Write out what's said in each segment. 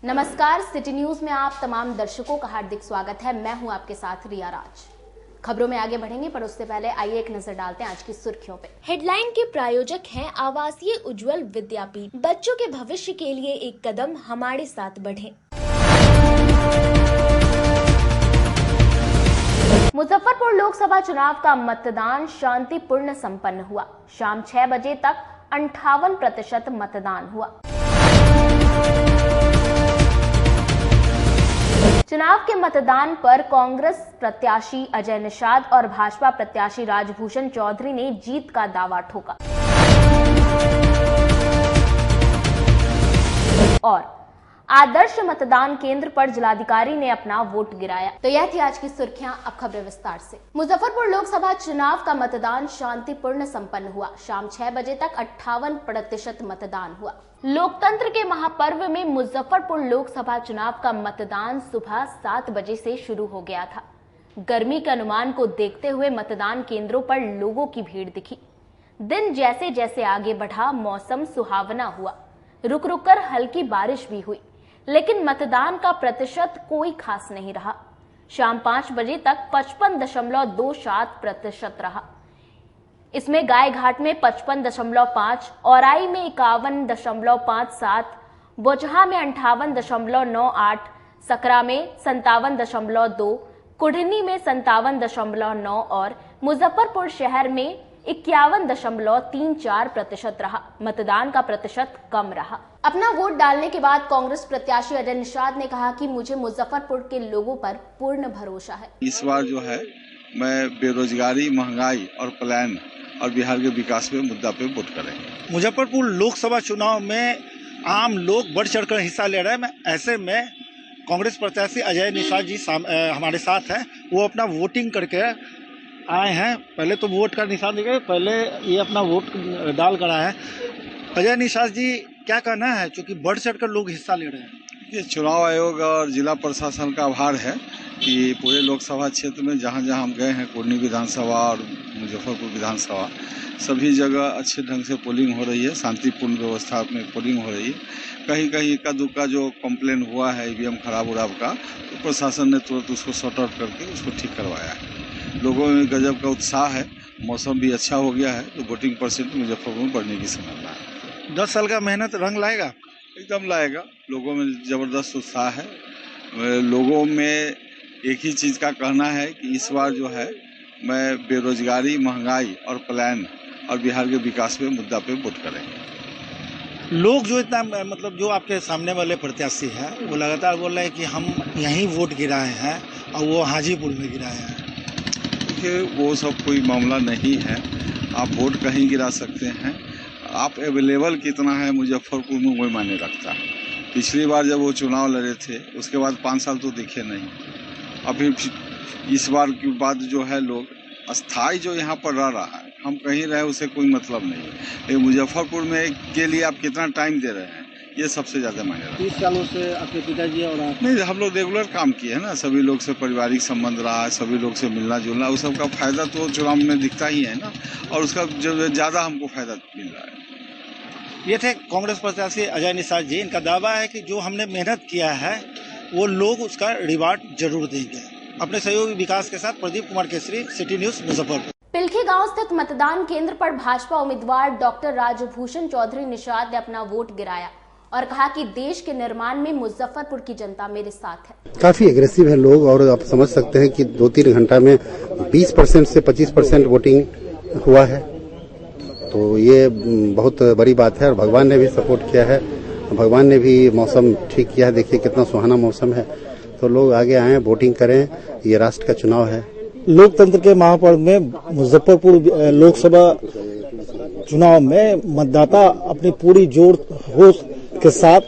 नमस्कार, city news में आप तमाम दर्शकों का हार्दिक स्वागत है। मैं हूं आपके साथ रिया राज। खबरों में आगे बढ़ेंगे, पर उससे पहले आइए एक नजर डालते हैं आज की सुर्खियों पे। हेडलाइन के प्रायोजक हैं आवासीय उज्जवल विद्यापीठ। बच्चों के भविष्य के लिए एक कदम हमारे साथ बढ़ें। मुजफ्फरपुर लोकसभा चुनाव का मतदान शांतिपूर्ण संपन्न हुआ। शाम 6 बजे तक 58% मतदान हुआ। चुनाव के मतदान पर कांग्रेस प्रत्याशी अजय निषाद और भाजपा प्रत्याशी राजभूषण चौधरी ने जीत का दावा ठोका। और आदर्श मतदान केंद्र पर जिलाधिकारी ने अपना वोट गिराया। तो यह थी आज की सुर्खियां। अब खबरें विस्तार से। मुजफ्फरपुर लोकसभा चुनाव का मतदान शांतिपूर्ण संपन्न हुआ। शाम 6 बजे तक 58% मतदान हुआ। लोकतंत्र के महापर्व में मुजफ्फरपुर लोकसभा चुनाव का मतदान सुबह 7 बजे से शुरू हो गया था। गर्मी के अनुमान को देखते हुए मतदान केंद्रों पर लोगों की भीड़ दिखी। दिन जैसे जैसे आगे बढ़ा, मौसम सुहावना हुआ। रुक रुक कर हल्की बारिश भी हुई, लेकिन मतदान का प्रतिशत कोई खास नहीं रहा। शाम 5 बजे तक 55.27% रहा। इसमें गाय घाट में 55.5, औराई में 51.57, बोचहा में 58.98, सकरा में 57.2, कुढ़नी में 57.9 और मुजफ्फरपुर शहर में 51.34% रहा। मतदान का प्रतिशत कम रहा। अपना वोट डालने के बाद कांग्रेस प्रत्याशी अजय निषाद ने कहा कि मुझे मुजफ्फरपुर के लोगों पर पूर्ण भरोसा है। इस बार जो है मैं बेरोजगारी, महंगाई और पलायन और बिहार के विकास पे मुद्दा पे वोट करेंगे। मुजफ्फरपुर लोकसभा चुनाव में आम लोग बढ़ चढ़कर हिस्सा ले रहे हैं। ऐसे में कांग्रेस प्रत्याशी अजय निषाद जी हमारे साथ हैं। वो अपना वोटिंग करके आए हैं। पहले तो वोट का निशान दिखे, पहले ये अपना वोट डाल कर आए हैं। अजय निषाद जी, क्या कहना है, क्योंकि बढ़ चढ़कर लोग हिस्सा ले रहे हैं? ये चुनाव आयोग और जिला प्रशासन का आभार है कि पूरे लोकसभा क्षेत्र में जहां जहां हम गए हैं, कुर्नी विधानसभा और मुजफ्फरपुर विधानसभा, सभी जगह अच्छे ढंग से पोलिंग हो रही है। शांतिपूर्ण व्यवस्था में पोलिंग हो रही है। कहीं कहीं इक्का दुक्का जो कंप्लेन हुआ है ईवीएम खराब उराब का, तो प्रशासन ने तुरंत उसको सॉर्ट आउट करके उसको ठीक करवाया है। लोगों में गजब का उत्साह है। मौसम भी अच्छा हो गया है, तो वोटिंग परसेंट मुजफ्फरपुर में बढ़ने की संभावना है। 10 साल का मेहनत रंग लाएगा? एकदम लाएगा। लोगों में जबरदस्त उत्साह है। लोगों में एक ही चीज का कहना है कि इस बार जो है मैं बेरोजगारी, महंगाई और पलायन और बिहार के विकास पे मुद्दा पे वोट करेंगे। लोग जो इतना जो आपके सामने वाले प्रत्याशी हैं, वो लगातार बोल रहे हैं कि हम यहीं वोट गिराए हैं और वो हाजीपुर में गिराए हैं। देखिए, वो सब कोई मामला नहीं है। आप वोट कहीं गिरा सकते हैं। आप अवेलेबल कितना है मुजफ्फरपुर में, वही मायने रखता है। पिछली बार जब वो चुनाव लड़े थे, उसके बाद 5 साल तो दिखे नहीं। अभी इस बार की बात जो है, लोग अस्थाई जो यहाँ पर रह रहा है, हम कहीं रहे उसे कोई मतलब नहीं है। लेकिन मुजफ्फरपुर में के लिए आप कितना टाइम दे रहे हैं, ये सबसे ज्यादा मायने रखता है। 30 सालों से आपके पिताजी और आप? नहीं, हम लोग रेगुलर काम किए हैं ना। सभी लोग से पारिवारिक संबंध रहा है, सभी लोग से मिलना जुलना, उस सब का फायदा तो चुनाव में दिखता ही है ना। और उसका जो ज्यादा हमको फायदा मिल रहा है। ये थे कांग्रेस प्रत्याशी अजय निषाद जी। इनका दावा है कि जो हमने मेहनत किया है वो लोग उसका रिवार्ड जरूर देंगे। अपने सहयोगी विकास के साथ प्रदीप कुमार केसरी, सिटी न्यूज, मुजफ्फरपुर। पिलखी गांव स्थित मतदान केंद्र पर भाजपा उम्मीदवार डॉक्टर राजभूषण चौधरी निषाद ने अपना वोट गिराया और कहा कि देश के निर्माण में मुजफ्फरपुर की जनता मेरे साथ है। काफी एग्रेसिव है लोग, और आप समझ सकते हैं कि 2-3 घंटा में 20% से 25% वोटिंग हुआ है। तो ये बहुत बड़ी बात है और भगवान ने भी सपोर्ट किया है। भगवान ने भी मौसम ठीक किया है। देखिए कितना सुहाना मौसम है। तो लोग आगे आए, वोटिंग करें। ये राष्ट्र का चुनाव है। लोकतंत्र के महापर्व में मुजफ्फरपुर लोकसभा चुनाव में मतदाता अपनी पूरी जोर होश के साथ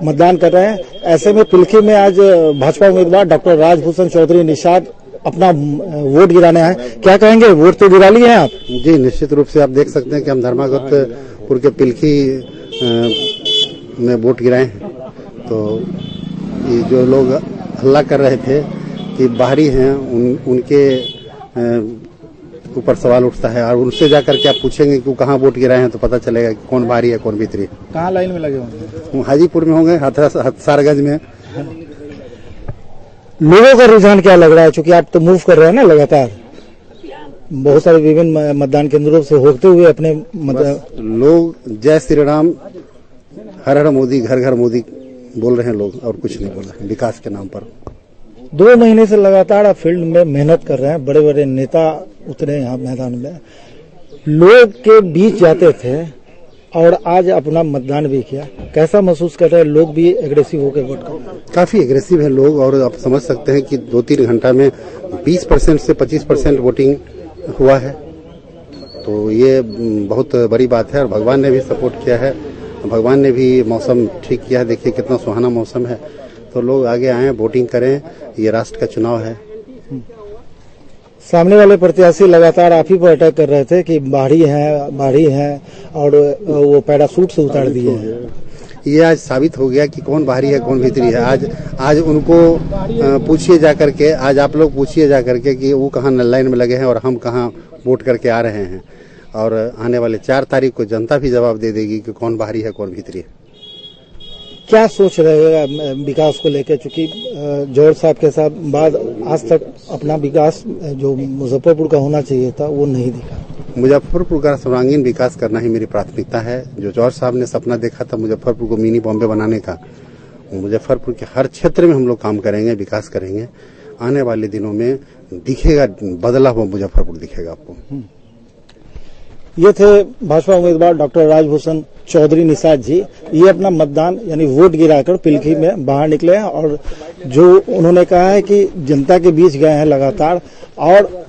मतदान कर रहे हैं। ऐसे में पिलखी में आज भाजपा उम्मीदवार डॉक्टर राजभूषण चौधरी निषाद अपना वोट गिराने आए। क्या कहेंगे, वोट तो गिरा लिए हैं आप? जी, निश्चित रूप से आप देख सकते हैं कि हम धर्मागतपुर के पिलखी में वोट गिराए हैं। तो ये जो लोग हल्ला कर रहे थे कि बाहरी हैं, उनके ऊपर सवाल उठता है। और उनसे जाकर के आप पूछेंगे कि वो कहाँ वोट गिराए हैं तो पता चलेगा कि कौन बाहरी है कौन भीतरी है। कहाँ लाइन में लगे होंगे? हाजीपुर में होंगे, हथसारगंज में। लोगों का रुझान क्या लग रहा है, चूंकि आप तो मूव कर रहे हैं ना लगातार, बहुत सारे विभिन्न मतदान केंद्रों से होते हुए अपने लोग जय श्री राम, हर हर मोदी, घर घर मोदी बोल रहे हैं लोग, और कुछ नहीं बोल रहे हैं विकास के नाम पर। 2 महीने से लगातार आप फील्ड में मेहनत कर रहे हैं, बड़े बड़े नेता उतरे यहाँ मैदान में, लोग के बीच जाते थे और आज अपना मतदान भी किया। कैसा महसूस कर रहे हैं? लोग भी एग्रेसिव होकर वोट कर रहे हैं। काफी एग्रेसिव है लोग, और आप समझ सकते हैं कि 2-3 घंटा में 20% से 25% वोटिंग हुआ है। तो ये बहुत बड़ी बात है, और भगवान ने भी सपोर्ट किया है, भगवान ने भी मौसम ठीक किया है। देखिए कितना सुहाना मौसम है, तो लोग आगे आए, वोटिंग करें। ये राष्ट्र का चुनाव है। सामने वाले प्रत्याशी लगातार आप ही पर अटैक कर रहे थे कि बाहरी हैं और वो पैराशूट से उतार दिए हैं। ये आज साबित हो गया कि कौन बाहरी है कौन भीतरी है। आज उनको पूछिए जाकर के, आज आप लोग पूछिए जाकर के कि वो कहाँ लाइन में लगे हैं और हम कहाँ वोट करके आ रहे हैं। और आने वाले 4 तारीख को जनता भी जवाब दे देगी कि कौन बाहरी है कौन भीतरी है। क्या सोच रहे हैं विकास को लेकर, चूंकि जौहर साहब के साथ बाद आज तक अपना विकास जो मुजफ्फरपुर का होना चाहिए था वो नहीं दिखा। मुजफ्फरपुर का सर्वांगीण विकास करना ही मेरी प्राथमिकता है। जो जौहर साहब ने सपना देखा था मुजफ्फरपुर को मिनी बॉम्बे बनाने का, मुजफ्फरपुर के हर क्षेत्र में हम लोग काम करेंगे, विकास करेंगे। आने वाले दिनों में दिखेगा, बदला हुआ मुजफ्फरपुर दिखेगा आपको। ये थे भाजपा उम्मीदवार डॉक्टर राजभूषण चौधरी निषाद जी। ये अपना मतदान यानी वोट गिराकर पिलखी में बाहर निकले हैं, और जो उन्होंने कहा है कि जनता के बीच गए हैं लगातार, और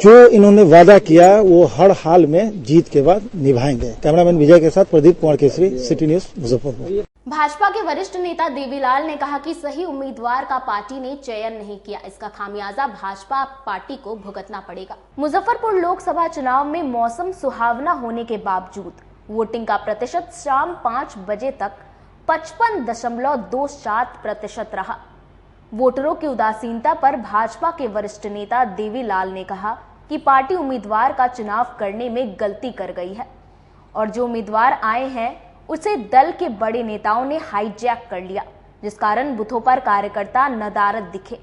जो इन्होंने वादा किया वो हर हाल में जीत के बाद निभाएंगे। कैमरामैन विजय के साथ प्रदीप कुमार केसरी, सिटी न्यूज, मुजफ्फरपुर। भाजपा के वरिष्ठ नेता देवीलाल ने कहा कि सही उम्मीदवार का पार्टी ने चयन नहीं किया, इसका खामियाजा भाजपा पार्टी को भुगतना पड़ेगा। मुजफ्फरपुर लोकसभा चुनाव में मौसम सुहावना होने के बावजूद वोटिंग का प्रतिशत शाम 5 बजे तक 55.27% रहा। वोटरों की उदासीनता पर भाजपा के वरिष्ठ नेता देवीलाल ने कहा कि पार्टी उम्मीदवार का चुनाव करने में गलती कर गई है, और जो उम्मीदवार आए हैं उसे दल के बड़े नेताओं ने हाईजैक कर लिया, जिस कारण बूथों पर कार्यकर्ता नदारद दिखे।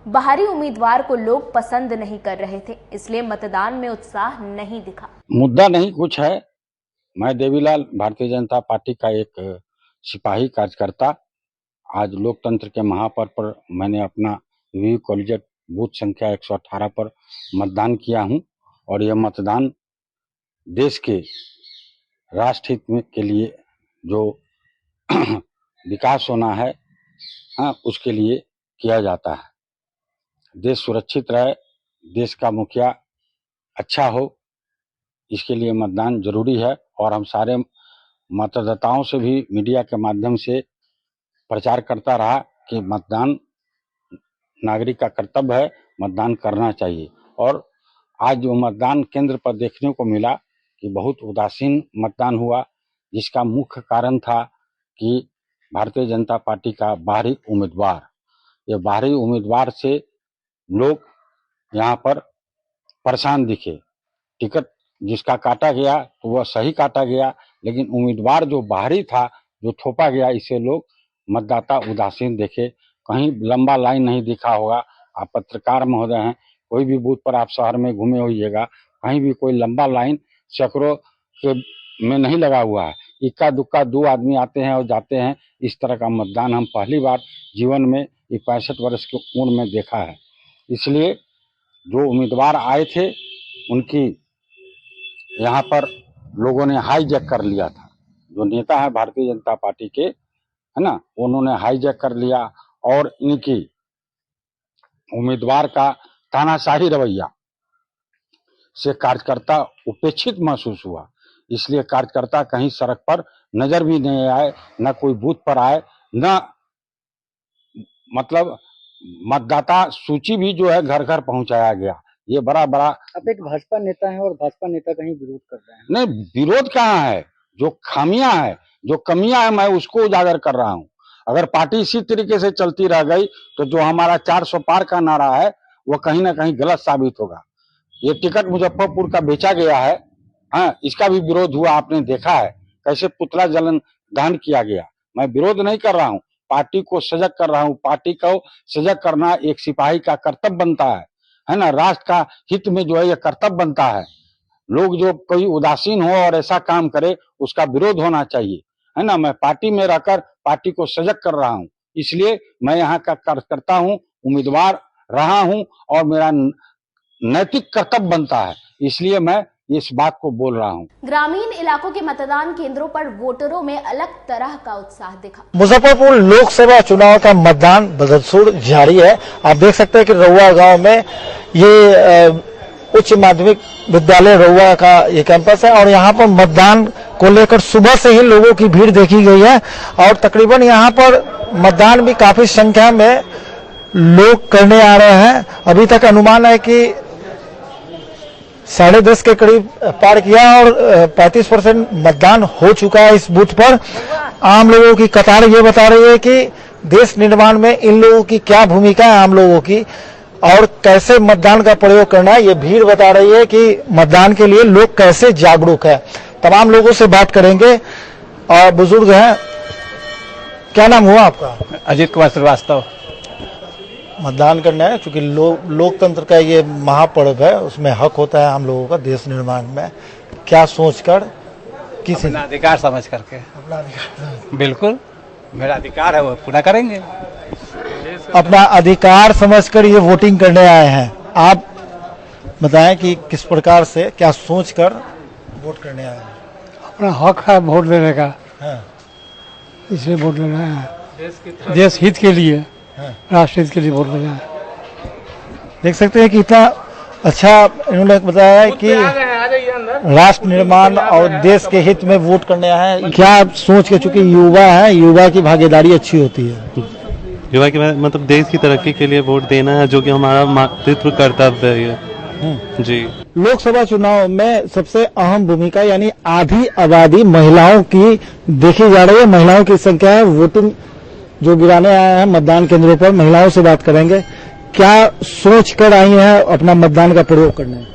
बाहरी उम्मीदवार को लोग पसंद नहीं कर रहे थे, इसलिए मतदान में उत्साह नहीं दिखा। मुद्दा नहीं कुछ है। मैं देवीलाल, भारतीय जनता पार्टी का एक सिपाही कार्यकर्ता, आज लोकतंत्र के महापर्व पर मैंने अपना वी कॉलेजिएट बूथ संख्या 118 पर मतदान किया हूं, और यह मतदान देश के राष्ट्र हित में के लिए जो विकास होना है, उसके लिए किया जाता है। देश सुरक्षित रहे, देश का मुखिया अच्छा हो, इसके लिए मतदान जरूरी है। और हम सारे मतदाताओं से भी मीडिया के माध्यम से प्रचार करता रहा कि मतदान नागरिक का कर्तव्य है, मतदान करना चाहिए। और आज जो मतदान केंद्र पर देखने को मिला कि बहुत उदासीन मतदान हुआ, जिसका मुख्य कारण था कि भारतीय जनता पार्टी का बाहरी उम्मीदवार, ये बाहरी उम्मीदवार से लोग यहाँ पर परेशान दिखे। टिकट जिसका काटा गया तो वह सही काटा गया, लेकिन उम्मीदवार जो बाहरी था, जो थोपा गया, इसे लोग मतदाता उदासीन देखे। कहीं लंबा लाइन नहीं दिखा होगा। आप पत्रकार महोदय हैं, कोई भी बूथ पर आप शहर में घूमे होइएगा, कहीं भी कोई लंबा लाइन सैकड़ों के में नहीं लगा हुआ है। इक्का दुक्का 2 आदमी आते हैं और जाते हैं। इस तरह का मतदान हम पहली बार जीवन में 65 वर्ष की उम्र में देखा है। इसलिए जो उम्मीदवार आए थे उनकी यहाँ पर लोगों ने हाईजैक कर लिया था। जो नेता है भारतीय जनता पार्टी के, है ना, उन्होंने हाईजैक कर लिया, और इनकी उम्मीदवार का तानाशाही रवैया से कार्यकर्ता उपेक्षित महसूस हुआ। इसलिए कार्यकर्ता कहीं सड़क पर नजर भी नहीं आए, न कोई बूथ पर आए, न मतलब मतदाता सूची भी जो है घर घर पहुंचाया गया। ये बड़ा आप एक भाजपा नेता हैं और भाजपा नेता कहीं विरोध कर रहे हैं। नहीं, विरोध कहाँ है? जो खामियां है, जो कमियां है, मैं उसको उजागर कर रहा हूं। अगर पार्टी इसी तरीके से चलती रह गई तो जो हमारा 400 पार का नारा है वो कहीं ना कहीं गलत साबित होगा। ये टिकट मुजफ्फरपुर का बेचा गया है, हाँ, इसका भी विरोध हुआ। आपने देखा है कैसे पुतला जलन दहन किया गया। मैं विरोध नहीं कर रहा हूँ, पार्टी को सजग कर रहा हूँ। पार्टी को सजग करना एक सिपाही का कर्तव्य बनता है ना। राष्ट्र का हित में जो है ये कर्तव्य बनता है। लोग जो कोई उदासीन हो और ऐसा काम करे उसका विरोध होना चाहिए, है ना। मैं पार्टी में रहकर पार्टी को सजग कर रहा हूँ, इसलिए मैं यहाँ का कार्यकर्ता हूँ, उम्मीदवार रहा हूँ और मेरा नैतिक कर्तव्य बनता है, इसलिए मैं इस बात को बोल रहा हूँ। ग्रामीण इलाकों के मतदान केंद्रों पर वोटरों में अलग तरह का उत्साह दिखा। मुजफ्फरपुर लोकसभा चुनाव का मतदान बदस्तूर जारी है। आप देख सकते हैं कि रउआ गांव में ये उच्च माध्यमिक विद्यालय रउआ का ये कैंपस है और यहाँ पर मतदान को लेकर सुबह से ही लोगों की भीड़ देखी गई है और तकरीबन यहाँ पर मतदान भी काफी संख्या में लोग करने आ रहे हैं। अभी तक अनुमान है कि 10:30 के करीब पार किया और 35% मतदान हो चुका है इस बूथ पर। आम लोगों की कतार ये बता रही है कि देश निर्माण में इन लोगों की क्या भूमिका है, आम लोगों की, और कैसे मतदान का प्रयोग करना है। ये भीड़ बता रही है कि मतदान के लिए लोग कैसे जागरूक है। तमाम लोगों से बात करेंगे और बुजुर्ग हैं। क्या नाम हुआ आपका? अजीत कुमार श्रीवास्तव। मतदान करना है क्योंकि लोकतंत्र का ये महापर्व है, उसमें हक होता है आम लोगों का देश निर्माण में। क्या सोचकर किसी अपना अधिकार समझ करके, अपना अधिकार, बिल्कुल मेरा अधिकार है वो पूरा करेंगे। अपना अधिकार समझकर ये वोटिंग करने आए हैं। आप बताएं कि किस प्रकार से क्या सोचकर वोट करने आए हैं? अपना हक है वोट देने का, हाँ। इसलिए वोट लेना है, देश हित के लिए, हाँ। राष्ट्र हित के लिए वोट देना है। देख सकते हैं कि इतना अच्छा इन्होंने बताया है कि राष्ट्र निर्माण और देश के हित में वोट करने आए हैं। क्या सोच के, चूंकि युवा है, युवा की भागीदारी अच्छी होती है। युवा के मतलब देश की तरक्की के लिए वोट देना है, जो कि हमारा मातृत्व कर्तव्य है जी। लोकसभा चुनाव में सबसे अहम भूमिका यानी आधी आबादी महिलाओं की देखी जा रही है। महिलाओं की संख्या है। वोटिंग जो गिराने आए हैं मतदान केंद्रों पर, महिलाओं से बात करेंगे। क्या सोच कर आई हैं अपना मतदान का प्रयोग करने?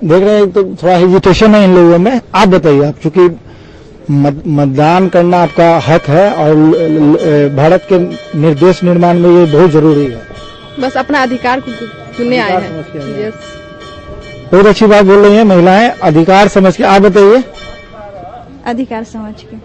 देख रहे हैं तो थोड़ा हेजिटेशन है इन लोगों में। आप बताइए, आप चूंकि मतदान करना आपका हक है और भारत के निर्देश निर्माण में ये बहुत जरूरी है। बस अपना अधिकार को चुनने आए हैं। बहुत अच्छी बात बोल रही हैं महिलाएं, अधिकार समझ के। आप बताइए। अधिकार समझ के।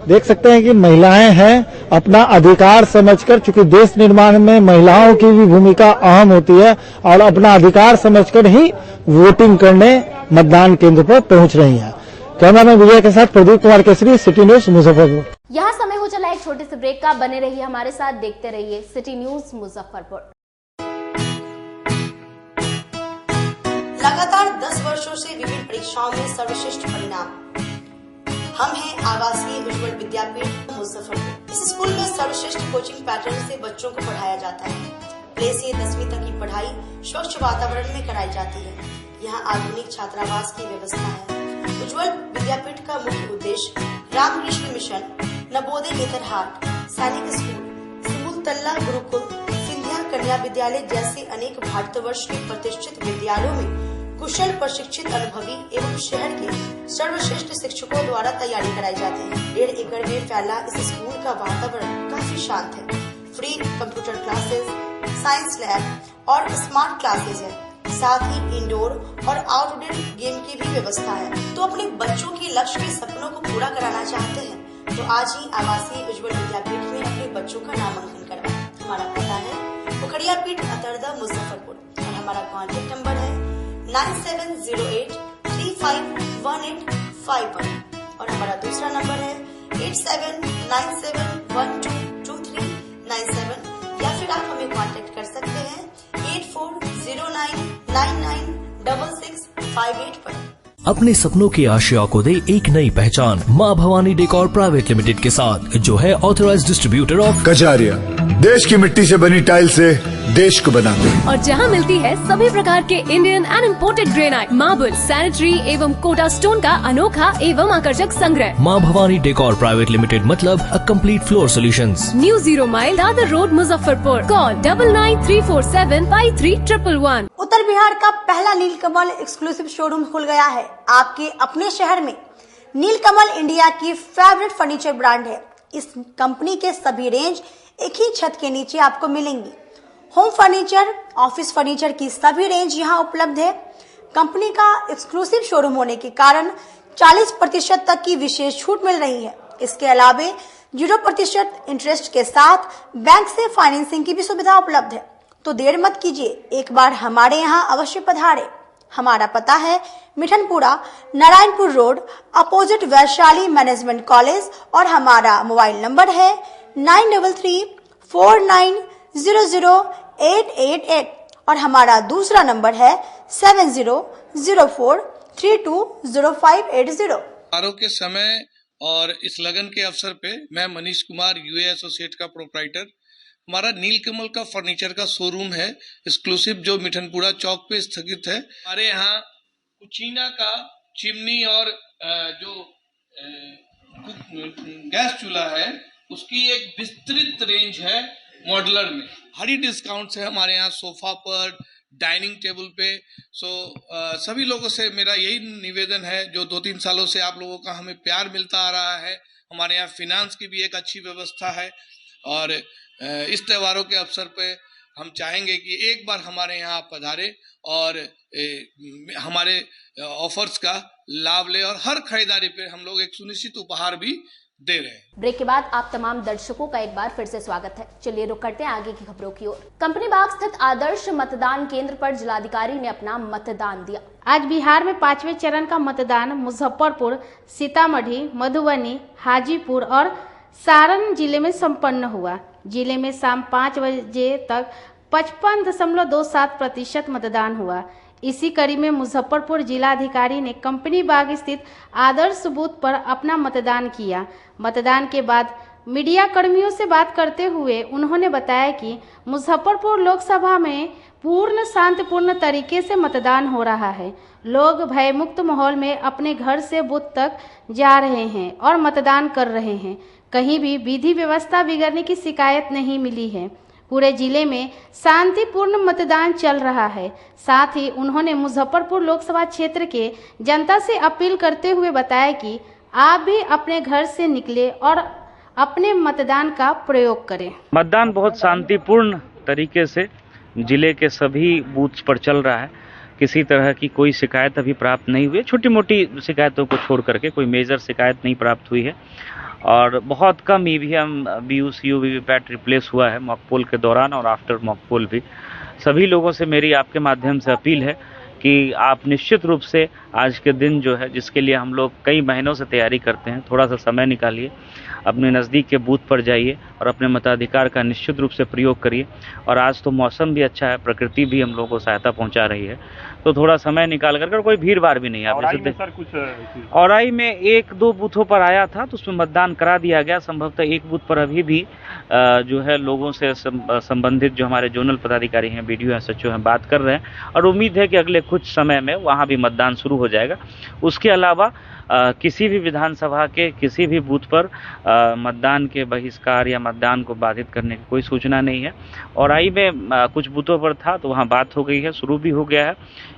देख सकते हैं कि महिलाएं हैं, अपना अधिकार समझकर, चूंकि देश निर्माण में महिलाओं की भी भूमिका अहम होती है, और अपना अधिकार समझकर ही वोटिंग करने मतदान केंद्र पर पहुंच रही हैं। कैमरामैन विजय के साथ प्रदीप कुमार केसरी, सिटी न्यूज मुजफ्फरपुर। यहाँ समय हो चला एक छोटे से ब्रेक का। बने रहिए हमारे साथ, देखते रहिए सिटी न्यूज मुजफ्फरपुर। लगातार 10 वर्षों से विभिन्न परीक्षाओं में सर्वश्रेष्ठ परिणाम। हम हैं आवासीय उज्ज्वल विद्यापीठ मुजफ्फरपुर। इस स्कूल में सर्वश्रेष्ठ कोचिंग पैटर्न से बच्चों को पढ़ाया जाता है। प्ले से 10वीं तक की पढ़ाई स्वच्छ वातावरण में कराई जाती है। यहाँ आधुनिक छात्रावास की व्यवस्था है। उज्ज्वल विद्यापीठ का मुख्य उद्देश्य रामकृष्ण मिशन, नवोदय नेतरहाट, सैनिक स्कूल, सिमुलतल्ला गुरुकुल, सिंधिया कन्या विद्यालय जैसे अनेक भारतवर्ष के प्रतिष्ठित विद्यालयों में कुशल प्रशिक्षित अनुभवी एवं शहर के सर्वश्रेष्ठ शिक्षकों द्वारा तैयारी कराई जाती है। 1.5 एकड़ में फैला इस स्कूल का वातावरण काफी शांत है। Free computer classes, science lab और स्मार्ट क्लासेस है। साथ ही इंडोर और आउटडोर गेम की भी व्यवस्था है। तो अपने बच्चों के लक्ष्य के सपनों को पूरा कराना चाहते हैं तो आज ही आवासीय उज्ज्वल विद्यापीठ में अपने बच्चों का नामांकन करवाएं। हमारा पता है पोखरियापीठ अतरदा मुजफ्फरपुर और हमारा कॉन्टेक्ट नंबर है 9708 351851 और हमारा दूसरा नंबर है 8797122397 या फिर आप हमें कांटेक्ट कर सकते हैं 8409996658 पर। अपने सपनों की आशा को दे एक नई पहचान माँ भवानी डेकोर प्राइवेट लिमिटेड के साथ, जो है ऑथराइज्ड डिस्ट्रीब्यूटर ऑफ कजारिया। देश की मिट्टी से बनी टाइल से देश को बनाते हैं। और जहां मिलती है सभी प्रकार के Indian and imported granite, marble, sanitary एवं कोटा स्टोन का अनोखा एवं आकर्षक संग्रह। माँ भवानी डेकोर प्राइवेट लिमिटेड मतलब a complete floor solutions. New 0 mile Dadar road Muzaffarpur. Call 9934753111। उत्तर बिहार का पहला नीलकमल एक्सक्लूसिव शोरूम खुल गया है आपके अपने शहर में। नीलकमल इंडिया की फेवरेट फर्नीचर ब्रांड है। इस कंपनी के सभी रेंज एक ही छत के नीचे आपको मिलेंगी। होम फर्नीचर, ऑफिस फर्नीचर की सभी रेंज यहाँ उपलब्ध है। कंपनी का एक्सक्लूसिव शोरूम होने के कारण 40% तक की विशेष छूट मिल रही है। इसके अलावे 0% इंटरेस्ट के साथ बैंक से फाइनेंसिंग की भी सुविधा उपलब्ध है। तो देर मत कीजिए, एक बार हमारे यहाँ अवश्य पधारे। हमारा पता है Mithanpura, Narayanpur road, opposite Vaishali management college, और हमारा मोबाइल नंबर है 9334900888 और हमारा दूसरा नंबर है 7004320580। समारोह के समय और इस लगन के अवसर पे मैं मनीष कुमार, यूए एसोसिएट का प्रोप्राइटर, हमारा नीलकमल का फर्नीचर का शोरूम है एक्सक्लूसिव, जो मिठनपुरा चौक पे स्थगित है। हमारे यहाँ कुचीना का चिमनी और जो गैस चूल्हा है उसकी एक विस्तृत रेंज है मॉडुलर में। भारी डिस्काउंट है हमारे यहाँ सोफा पर, डाइनिंग टेबल पे। सभी लोगों से मेरा यही निवेदन है, जो 2-3 सालों से आप लोगों का हमें प्यार मिलता आ रहा है। हमारे यहाँ फिनांस की भी एक अच्छी व्यवस्था है और इस त्योहारों के अवसर पे हम चाहेंगे कि एक बार हमारे यहाँ पधारे और हमारे ऑफर्स का लाभ ले, और हर खरीदारी पे हम लोग एक सुनिश्चित उपहार भी दे रहे हैं। ब्रेक के बाद आप तमाम दर्शकों का एक बार फिर से स्वागत है। चलिए रुक करते हैं आगे की खबरों की ओर। कंपनी बाग स्थित आदर्श मतदान केंद्र पर जिलाधिकारी ने अपना मतदान दिया। आज बिहार में 5वें चरण का मतदान मुजफ्फरपुर, सीतामढ़ी, मधुबनी, हाजीपुर और सारण जिले में संपन्न हुआ। जिले में शाम 5 बजे तक 55.27% मतदान हुआ। इसी कड़ी में मुजफ्फरपुर जिलाधिकारी ने कंपनी बाग स्थित आदर्श बूथ पर अपना मतदान किया। मतदान के बाद मीडिया कर्मियों से बात करते हुए उन्होंने बताया कि मुजफ्फरपुर लोकसभा में पूर्ण शांतिपूर्ण तरीके से मतदान हो रहा है। लोग भयमुक्त माहौल में अपने घर से बूथ तक जा रहे हैं और मतदान कर रहे हैं। कहीं भी विधि व्यवस्था बिगड़ने की शिकायत नहीं मिली है। पूरे जिले में शांतिपूर्ण मतदान चल रहा है। साथ ही उन्होंने मुजफ्फरपुर लोकसभा क्षेत्र के जनता से अपील करते हुए बताया कि आप भी अपने घर से निकले और अपने मतदान का प्रयोग करें। मतदान बहुत शांतिपूर्ण तरीके से जिले के सभी बूथ्स पर चल रहा है। किसी तरह की कोई शिकायत अभी प्राप्त नहीं हुई है। छोटी मोटी शिकायतों को छोड़ करके कोई मेजर शिकायत नहीं प्राप्त हुई है और बहुत कम ईवीएम, बीयूसीयू, वीवीपैट रिप्लेस हुआ है मॉक पोल के दौरान और आफ्टर मॉक पोल भी। सभी लोगों से मेरी आपके माध्यम से अपील है कि आप निश्चित रूप से आज के दिन जो है, जिसके लिए हम लोग कई महीनों से तैयारी करते हैं, थोड़ा सा समय निकालिए, अपने नज़दीक के बूथ पर जाइए और अपने मताधिकार का निश्चित रूप से प्रयोग करिए। और आज तो मौसम भी अच्छा है, प्रकृति भी हम लोगों को सहायता पहुंचा रही है, तो थोड़ा समय निकाल कर कोई भीड़ भाड़ भी नहीं है। औराई में 1-2 बूथों पर आया था तो उसमें मतदान करा दिया गया। संभवतः एक बूथ पर अभी भी जो है लोगों से संबंधित जो हमारे जोनल पदाधिकारी हैं, BDO हैं, SHO हैं, बात कर रहे हैं और उम्मीद है कि अगले कुछ समय में वहाँ भी मतदान शुरू हो जाएगा। उसके अलावा किसी भी विधानसभा के किसी भी बूथ पर मतदान के बहिष्कार या मतदान को बाधित करने की कोई सूचना नहीं है। औराई में कुछ बूथों पर था तो वहाँ बात हो गई है, शुरू भी हो गया है।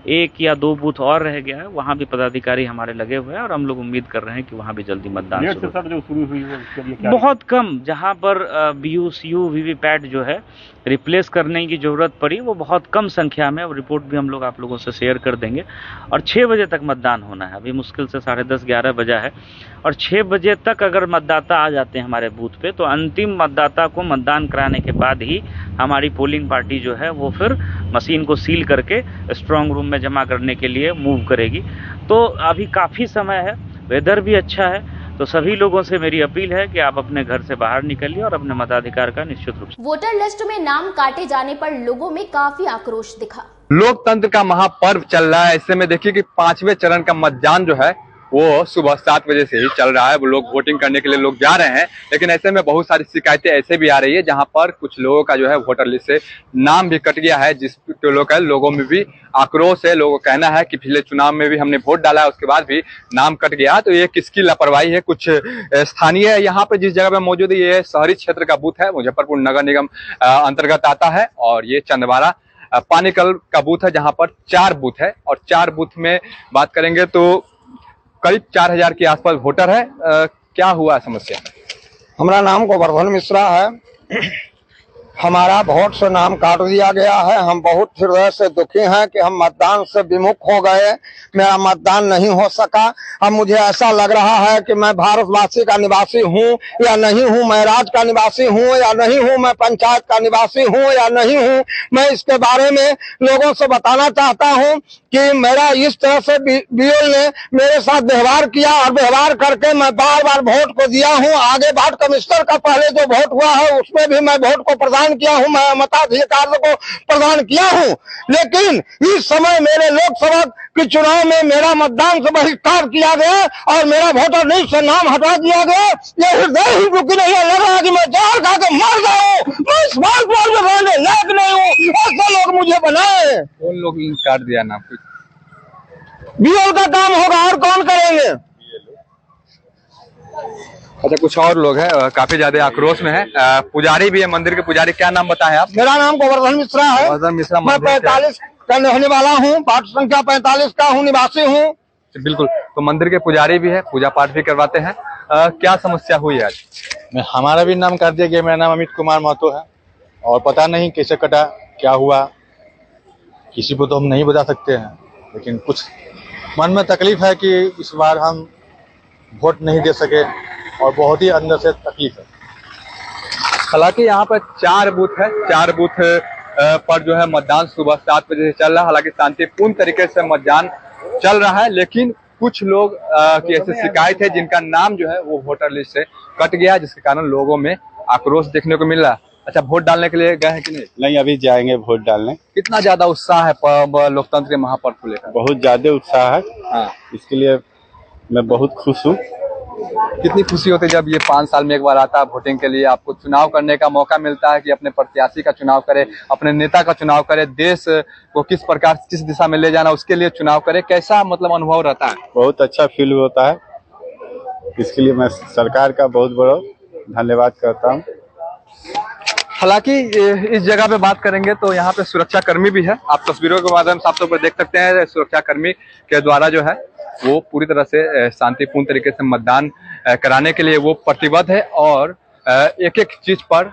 1 या 2 बूथ और रह गया है, वहाँ भी पदाधिकारी हमारे लगे हुए हैं और हम लोग उम्मीद कर रहे हैं कि वहाँ भी जल्दी मतदान शुरू हुई है। बहुत कम जहाँ पर BUCU, वीवीपैट जो है रिप्लेस करने की जरूरत पड़ी, वो बहुत कम संख्या में, रिपोर्ट भी हम लोग आप लोगों से शेयर कर देंगे। और 6 बजे तक मतदान होना है। अभी मुश्किल से 10:30-11 बजा है और 6 बजे तक अगर मतदाता आ जाते हैं हमारे बूथ पे तो अंतिम मतदाता को मतदान कराने के बाद ही हमारी पोलिंग पार्टी जो है वो फिर मशीन को सील करके स्ट्रांग रूम में जमा करने के लिए मूव करेगी। तो अभी काफ़ी समय है, वेदर भी अच्छा है, तो सभी लोगों से मेरी अपील है कि आप अपने घर से बाहर निकलिए और अपने मताधिकार का निश्चित रूप से। वोटर लिस्ट में नाम काटे जाने पर लोगों में काफी आक्रोश दिखा। लोकतंत्र का महापर्व चल रहा है। ऐसे में देखिए कि 5वें चरण का मतदान जो है वो सुबह 7 बजे से ही चल रहा है। वो लोग वोटिंग करने के लिए लोग जा रहे हैं, लेकिन ऐसे में बहुत सारी शिकायतें ऐसे भी आ रही है जहां पर कुछ लोगों का जो है वोटर लिस्ट से नाम भी कट गया है, जिसके लोगों में भी आक्रोश है। लोगों का कहना है कि पिछले चुनाव में भी हमने वोट डाला है, उसके बाद भी नाम कट गया, तो ये किसकी लापरवाही है। कुछ स्थानीय यहाँ पे जिस जगह पे मौजूद है, ये शहरी क्षेत्र का बूथ है, मुजफ्फरपुर नगर निगम अंतर्गत आता है, और ये चंदवाड़ा पानीकल का बूथ है जहां पर 4 बूथ है, और 4 बूथ में बात करेंगे तो करीब 4000 के आसपास वोटर है। क्या हुआ समस्या? हमारा नाम गोवर्धन मिश्रा है। हमारा वोट से नाम काट दिया गया है। हम बहुत हृदय से दुखी हैं कि हम मतदान से विमुख हो गए। मेरा मतदान नहीं हो सका। अब मुझे ऐसा लग रहा है कि मैं भारतवासी का निवासी हूं या नहीं हूं, मैं राज्य का निवासी हूं या नहीं हूं, मैं पंचायत का निवासी हूं या नहीं हूं। मैं इसके बारे में लोगों से बताना चाहता हूं कि मेरा इस तरह से बीएल ने मेरे साथ व्यवहार किया, और व्यवहार करके मैं बार बार वोट को दिया हूं। आगे वार्ड कमिश्नर का पहले जो वोट हुआ है उसमें भी मैं वोट को प्रदान किया हूं, मैं मताधिकार को प्रदान किया हूं। लेकिन इस समय मेरे लोकसभा के चुनाव में मेरा मतदान से बहिष्कार किया गया और मेरा वोटर लिस्ट से नाम हटा दिया गया। ये हृदय ही रुकी नहीं है, लग रहा है कि मैं जहर खा के मर जाऊं। मैं इस बात में रहने लायक नहीं हूं, ऐसे लोग मुझे बनाए। कौन लोग काट दिया नाम? बीएल का काम होगा, और कौन करेंगे? अच्छा, कुछ और लोग हैं, काफी ज्यादा आक्रोश में है। पुजारी भी है, मंदिर के पुजारी। क्या नाम बताया आप? मेरा नाम गोवर्धन मिश्रा है। गोवर्धन मिश्रा, मैं 45 का रहने वाला हूँ, वार्ड संख्या 45 का हूँ, निवासी हूँ। बिल्कुल, तो मंदिर के पुजारी भी है, पूजा पाठ भी करवाते हैं। क्या समस्या हुई आज? हमारा भी नाम काट दिया गया। मेरा नाम अमित कुमार महतो है, और पता नहीं कैसे कटा, क्या हुआ, किसी को तो हम नहीं बता सकते हैं, लेकिन कुछ मन में तकलीफ है कि इस बार हम वोट नहीं दे सके, और बहुत ही अंदर से तकलीफ है। हालांकि यहाँ पर 4 बूथ है, 4 बूथ पर जो है मतदान सुबह 7 बजे से चल रहा है। हालांकि शांतिपूर्ण तरीके से मतदान चल रहा है, लेकिन कुछ लोग की ऐसी शिकायत है जिनका नाम जो है वो वोटर लिस्ट से कट गया, जिसके कारण लोगों में आक्रोश देखने को मिल रहा है। अच्छा, वोट डालने के लिए गए हैं कि नहीं? नहीं, अभी जाएंगे वोट डालने। कितना ज्यादा उत्साह है लोकतंत्र के महापर्व को लेकर? बहुत ज्यादा उत्साह है। हाँ, इसके लिए मैं बहुत खुश हूँ। कितनी खुशी होती है जब ये 5 साल में एक बार आता है वोटिंग के लिए, आपको चुनाव करने का मौका मिलता है कि अपने प्रत्याशी का चुनाव करे, अपने नेता का चुनाव करे, देश को किस प्रकार किस दिशा में ले जाना उसके लिए चुनाव करे। कैसा मतलब अनुभव रहता है? बहुत अच्छा फील होता है। इसके लिए मैं सरकार का बहुत बड़ा धन्यवाद करता हूँ। हालांकि इस जगह पे बात करेंगे तो यहाँ पे सुरक्षा कर्मी भी है। आप तस्वीरों के माध्यम से साफ तौर पर देख सकते हैं, सुरक्षा कर्मी के द्वारा जो है वो पूरी तरह से शांतिपूर्ण तरीके से मतदान कराने के लिए वो प्रतिबद्ध है, और एक एक चीज पर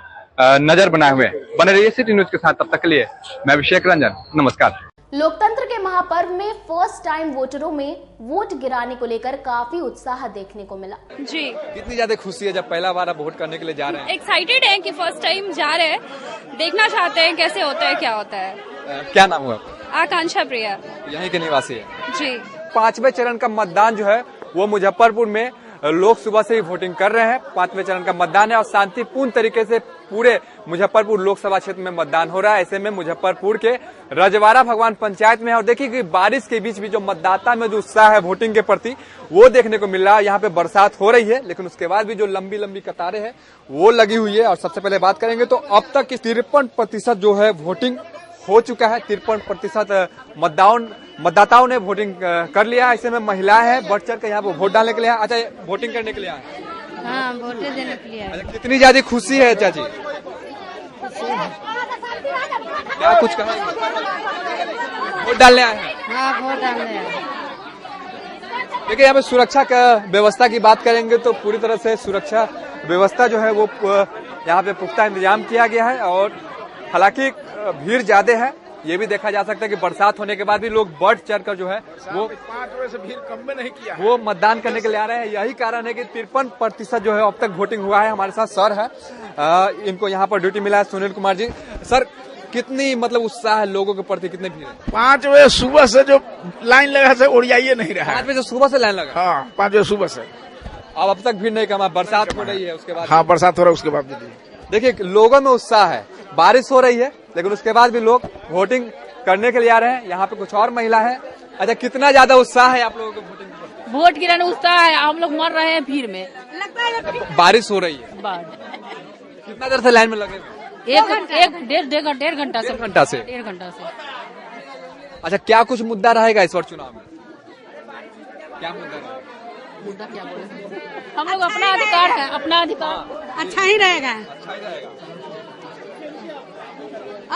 नजर बनाए हुए हैं। बने रहिए सिटी न्यूज के साथ, तब तक के लिए मैं अभिषेक रंजन, नमस्कार। लोकतंत्र के महापर्व में फर्स्ट टाइम वोटरों में वोट गिराने को लेकर काफी उत्साह देखने को मिला। जी, कितनी ज्यादा खुशी है जब पहला बार आप वोट करने के लिए जा रहे हैं? एक्साइटेड है कि फर्स्ट टाइम जा रहे हैं, देखना चाहते हैं कैसे होता है, क्या होता है। क्या नाम हुआ? आकांक्षा प्रिया, यहीं के निवासी है। जी, 5वें चरण का मतदान जो है वो मुजफ्फरपुर में लोग सुबह से ही वोटिंग कर रहे हैं। 5वें चरण का मतदान है और शांतिपूर्ण तरीके से पूरे मुजफ्फरपुर लोकसभा क्षेत्र में मतदान हो रहा है। ऐसे में मुजफ्फरपुर के रजवाड़ा भगवान पंचायत में है, और देखिए कि बारिश के बीच भी जो मतदाता में जो उत्साह है वोटिंग के प्रति वो देखने को मिल रहा है। यहाँ पे बरसात हो रही है, लेकिन उसके बाद भी जो लंबी लंबी कतारें हैं वो लगी हुई है। और सबसे पहले बात करेंगे तो अब तक 53% जो है वोटिंग हो चुका है। 53% मतदाताओं ने वोटिंग कर लिया। ऐसे में महिलाएं हैं बढ़ चढ़ कर यहाँ पे वोट डालने के लिए। अच्छा, वोटिंग करने के लिए आए? हाँ, वोट देने के लिए। अच्छा, कितनी ज्यादा खुशी है चाची? क्या कुछ कहा? वोट डालने आए हैं? हाँ, वोट डालने आए। देखिए, यहाँ पे सुरक्षा का व्यवस्था की बात करेंगे तो पूरी तरह से सुरक्षा व्यवस्था जो है वो यहाँ पे पुख्ता इंतजाम किया गया है। और हालांकि भीड़ ज्यादा है, ये भी देखा जा सकता है कि बरसात होने के बाद भी लोग बढ़ चढ़कर जो है वो 5 बजे से भीड़ कम में नहीं किया, वो मतदान करने के लिए आ रहे हैं। यही कारण है कि 53% जो है अब तक वोटिंग हुआ है। हमारे साथ सर है, इनको यहाँ पर ड्यूटी मिला है, सुनील कुमार जी। सर, कितनी मतलब उत्साह है लोगों के प्रति, कितने भीड़ है? 5 बजे सुबह से जो लाइन लगा से ओरियाइए नहीं रहा है। 5 बजे सुबह से लाइन लगा? हाँ, 5 बजे सुबह से। अब तक भीड़ नहीं कमा, बरसात हो रही है उसके बाद? हाँ, बरसात हो रहा है उसके बाद। देखिए, लोगों में उत्साह है, बारिश हो रही है, लेकिन उसके बाद भी लोग वोटिंग करने के लिए आ रहे हैं। यहाँ पे कुछ और महिला है। अच्छा, कितना ज्यादा उत्साह है आप लोगों को वोटिंग के? वोट गिराने उत्साह है, हम लोग मर रहे हैं भीड़ में। बारिश हो रही है, कितना देर से लाइन में लगे? डेढ़ घंटा से। अच्छा, क्या कुछ मुद्दा रहेगा इस बार चुनाव में? क्या मुद्दा रहेगा? मुद्दा क्या बोले? हम लोग अपना अधिकार है, अपना अधिकार अच्छा ही रहेगा।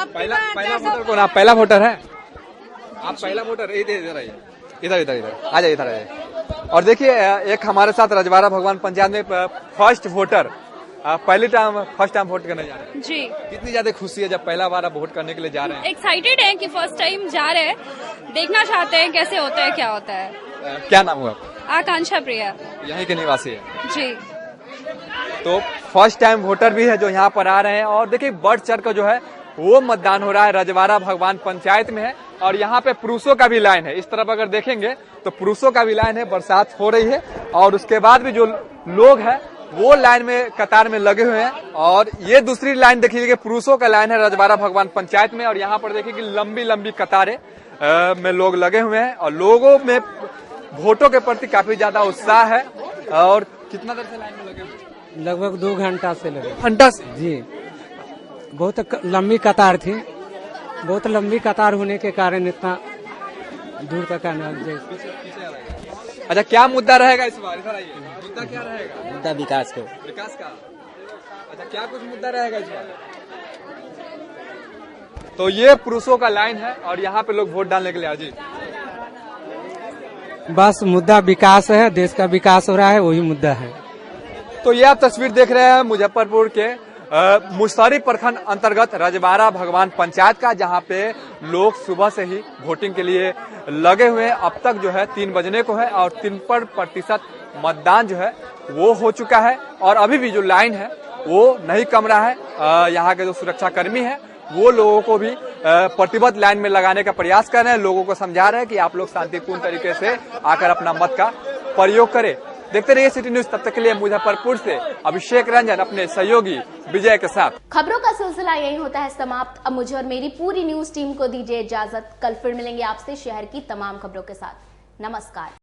पहला वोटर कौन? आप पहला वोटर है? आप पहला वोटर? इधर आ जाइए, इधर आइए। और देखिए, एक हमारे साथ रजवाड़ा भगवान पंचायत में first voter, first time vote करने जा रहे हैं जी। कितनी ज्यादा खुशी है जब पहला बार आप वोट करने के लिए जा रहे हैं? एक्साइटेड है कि फर्स्ट टाइम जा रहे हैं, देखना चाहते हैं कैसे होता है, क्या होता है। क्या नाम हुआ? आकांक्षा प्रिया, यहीं के निवासी है जी। तो फर्स्ट टाइम वोटर भी है जो यहाँ पर आ रहे हैं। और देखिए, बढ़ चढ़ कर जो है वो मतदान हो रहा है, रजवाड़ा भगवान पंचायत में है। और यहाँ पे पुरुषों का भी लाइन है। इस तरफ अगर देखेंगे तो पुरुषों का भी लाइन है। बरसात हो रही है और उसके बाद भी जो लोग हैं वो लाइन में कतार में लगे हुए हैं। और ये दूसरी लाइन देखिए, पुरुषों का लाइन है रजवाड़ा भगवान पंचायत में। और यहाँ पर देखिए कि लंबी लंबी कतारें में लोग लगे हुए हैं और लोगों में वोटों के प्रति काफी ज्यादा उत्साह है। और कितना देर से लाइन में लगे हुए? लगभग 2 घंटा से लगे। घंटा से? जी, बहुत लंबी कतार थी। बहुत लंबी कतार होने के कारण इतना दूर तक आना। अच्छा, क्या मुद्दा रहेगा इस बार? इधर आइए। मुद्दा क्या रहेगा? मुद्दा विकास का। अच्छा, क्या कुछ मुद्दा रहेगा इस बार? तो ये पुरुषों का लाइन है और यहाँ पे लोग वोट डालने के लिए जी। बस मुद्दा विकास है, देश का विकास हो रहा है, वही मुद्दा है। तो ये आप तस्वीर देख रहे हैं मुजफ्फरपुर के मुसहरी प्रखंड अंतर्गत रजवाड़ा भगवान पंचायत का, जहां पे लोग सुबह से ही वोटिंग के लिए लगे हुए हैं। अब तक जो है 3 बजने को है और 3% मतदान जो है वो हो चुका है। और अभी भी जो लाइन है वो नहीं कम रहा है। यहाँ के जो सुरक्षा कर्मी है वो लोगों को भी प्रतिबद्ध लाइन में लगाने का प्रयास कर रहे हैं। लोगों को समझा रहे हैं कि आप लोग शांतिपूर्ण तरीके से आकर अपना मत का प्रयोग करें। देखते रहिए सिटी न्यूज। तब तक के लिए मुजफ्फरपुर से अभिषेक रंजन अपने सहयोगी विजय के साथ। खबरों का सिलसिला यही होता है समाप्त। अब मुझे और मेरी पूरी न्यूज टीम को दीजिए इजाजत। कल फिर मिलेंगे आपसे शहर की तमाम खबरों के साथ। नमस्कार।